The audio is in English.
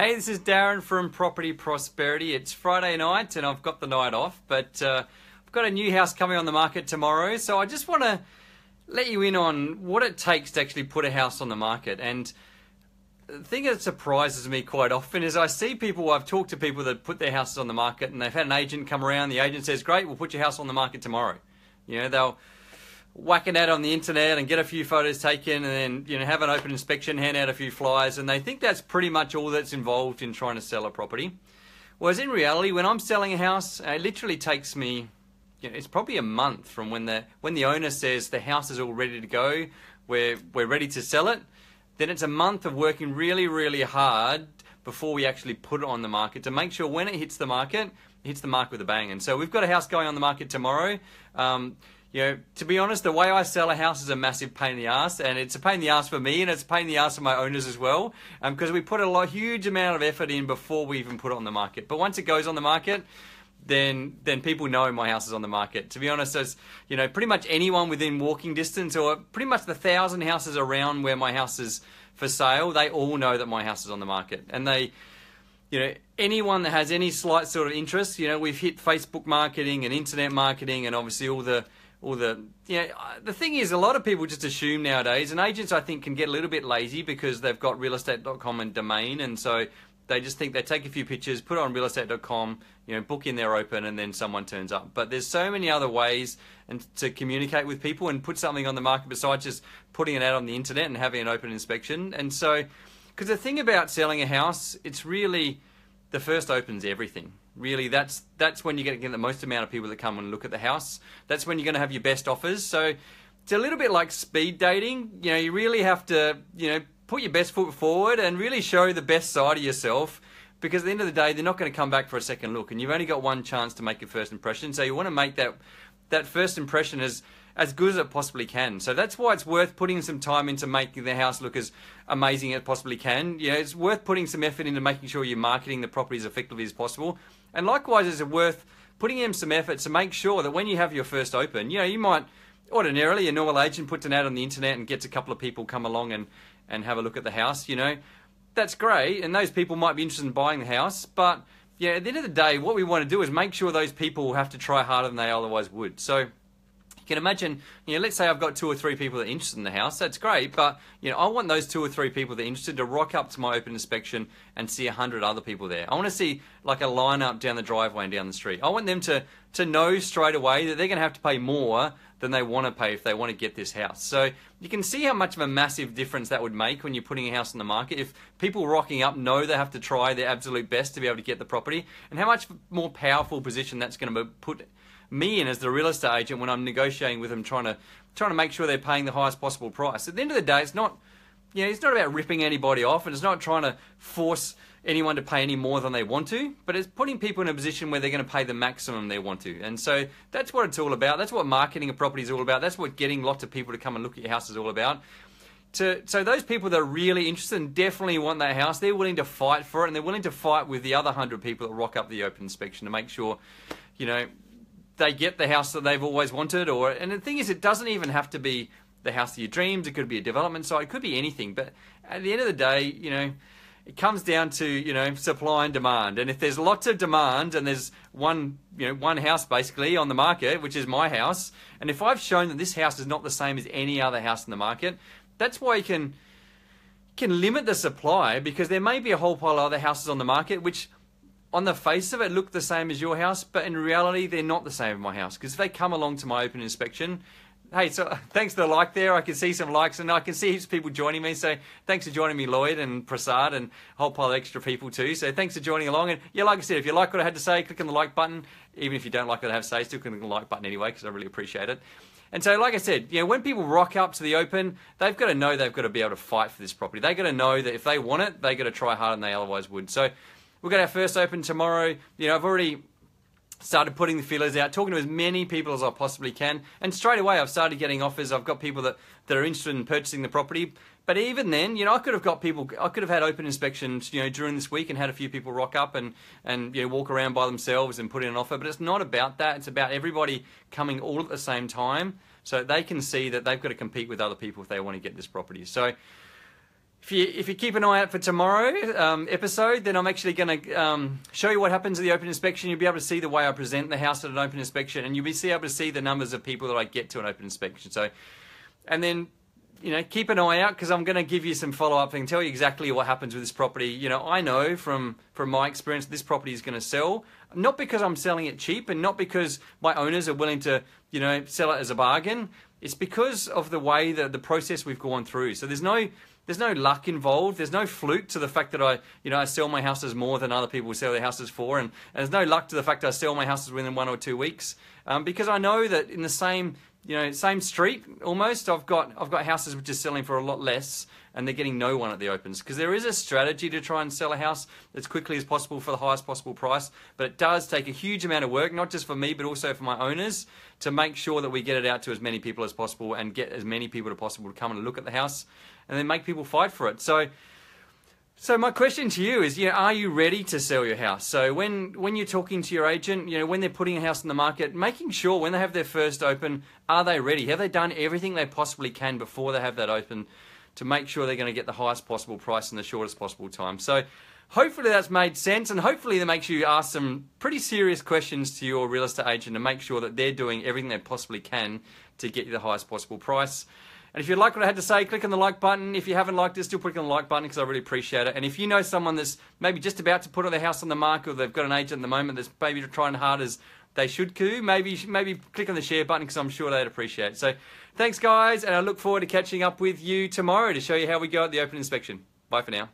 Hey, this is Darren from Property Prosperity. It's Friday night and I've got the night off, but I've got a new house coming on the market tomorrow. So I just want to let you in on what it takes to actually put a house on the market. And the thing that surprises me quite often is I've talked to people that put their houses on the market and they've had an agent come around. The agent says, great, we'll put your house on the market tomorrow. You know, they'll whack an ad on the internet and get a few photos taken and then, have an open inspection, hand out a few flyers, and they think that's pretty much all that's involved in trying to sell a property. Whereas in reality, when I'm selling a house, it literally takes me, it's probably a month from when the owner says the house is all ready to go, we're ready to sell it, then it's a month of working really, really hard before we actually put it on the market to make sure when it hits the market with a bang. And so we've got a house going on the market tomorrow. To be honest, the way I sell a house is a massive pain in the ass, and it's a pain in the ass for me, and it's a pain in the ass for my owners as well, because we put huge amount of effort in before we even put it on the market. But once it goes on the market, then people know my house is on the market. To be honest, as pretty much anyone within walking distance, or pretty much the 1,000 houses around where my house is for sale, they all know that my house is on the market, and anyone that has any slight sort of interest, we've hit Facebook marketing and internet marketing, and obviously the thing is, a lot of people just assume nowadays, and agents I think can get a little bit lazy because they've got realestate.com and domain, and so they just think they take a few pictures, put it on realestate.com, book in their open, and then someone turns up. But there's so many other ways to communicate with people and put something on the market besides just putting it out on the internet and having an open inspection. And so, because the thing about selling a house, it's really the first open's everything. Really, that's when you're going to get the most amount of people that come and look at the house. That's when you're going to have your best offers. So it's a little bit like speed dating. You really have to, put your best foot forward and really show the best side of yourself, because at the end of the day, they're not going to come back for a second look, and you've only got one chance to make your first impression. So you want to make that first impression as good as it possibly can. So that's why it's worth putting some time into making the house look as amazing as it possibly can. It's worth putting some effort into making sure you're marketing the property as effectively as possible. And likewise, it's worth putting in some effort to make sure that when you have your first open, you might ordinarily, a normal agent puts an ad on the internet and gets a couple of people come along and have a look at the house. That's great, and those people might be interested in buying the house, but at the end of the day, what we want to do is make sure those people have to try harder than they otherwise would. So you can imagine, let's say I've got 2 or 3 people that are interested in the house. That's great, but I want those 2 or 3 people that are interested to rock up to my open inspection and see 100 other people there. I want to see like a lineup down the driveway and down the street. I want them to know straight away that they're going to have to pay more than they want to pay if they want to get this house. So you can see how much of a massive difference that would make when you're putting a house on the market. If people rocking up know they have to try their absolute best to be able to get the property, and how much more powerful position that's going to put me in as the real estate agent when I'm negotiating with them, trying to make sure they're paying the highest possible price. At the end of the day, it's not about ripping anybody off, and it's not trying to force anyone to pay any more than they want to, but it's putting people in a position where they're going to pay the maximum they want to. And so that's what it's all about. That's what marketing a property is all about. That's what getting lots of people to come and look at your house is all about. So those people that are really interested and definitely want that house, they're willing to fight for it, and they're willing to fight with the other 100 people that rock up the open inspection to make sure, they get the house that they've always wanted. And the thing is, it doesn't even have to be the house of your dreams. It could be a development site. It could be anything. But at the end of the day, it comes down to, supply and demand. And if there's lots of demand and there's one house basically on the market, which is my house, and if I've shown that this house is not the same as any other house in the market, that's why you can limit the supply, because there may be a whole pile of other houses on the market which on the face of it look the same as your house, but in reality they're not the same as my house. Because if they come along to my open inspection, hey, so thanks for the like there. I can see some likes, and I can see heaps of people joining me. So thanks for joining me, Lloyd and Prasad, and a whole pile of extra people too. So thanks for joining along. And like I said, if you like what I had to say, click on the like button. Even if you don't like what I have to say, still click on the like button anyway, because I really appreciate it. And so, like I said, when people rock up to the open, they've got to know they've got to be able to fight for this property. They've got to know that if they want it, they've got to try harder than they otherwise would. So we've got our first open tomorrow. I've already started putting the feelers out, talking to as many people as I possibly can, and straight away I've started getting offers. I've got people that are interested in purchasing the property. But even then, I could have had open inspections, during this week and had a few people rock up and walk around by themselves and put in an offer. But it's not about that. It's about everybody coming all at the same time, so they can see that they've got to compete with other people if they want to get this property. So if you keep an eye out for tomorrow episode, then I'm actually going to show you what happens at the open inspection. You'll be able to see the way I present the house at an open inspection, and you'll be able to see the numbers of people that I get to an open inspection. So, and then, you know, keep an eye out, because I'm going to give you some follow-up and tell you exactly what happens with this property. You know, I know from my experience this property is going to sell, not because I'm selling it cheap and not because my owners are willing to, you know, sell it as a bargain. It's because of the way that the process we've gone through. So there's no luck involved. There's no fluke to the fact that I sell my houses more than other people sell their houses for, and there's no luck to the fact that I sell my houses within 1 or 2 weeks, because I know that in the same street almost, I've got houses which are selling for a lot less, and they're getting no one at the opens, because there is a strategy to try and sell a house as quickly as possible for the highest possible price, but it does take a huge amount of work, not just for me but also for my owners, to make sure that we get it out to as many people as possible and get as many people as possible to come and look at the house, and then make people fight for it. So my question to you is, are you ready to sell your house? So when you're talking to your agent, when they're putting a house in the market, making sure when they have their first open, are they ready? Have they done everything they possibly can before they have that open to make sure they're going to get the highest possible price in the shortest possible time? So hopefully that's made sense, and hopefully that makes you ask some pretty serious questions to your real estate agent to make sure that they're doing everything they possibly can to get you the highest possible price. And if you like what I had to say, click on the like button. If you haven't liked it, still click on the like button, because I really appreciate it. And if you know someone that's maybe just about to put their house on the market, or they've got an agent at the moment that's maybe trying hard as they should do, maybe click on the share button, because I'm sure they'd appreciate it. So thanks, guys, and I look forward to catching up with you tomorrow to show you how we go at the open inspection. Bye for now.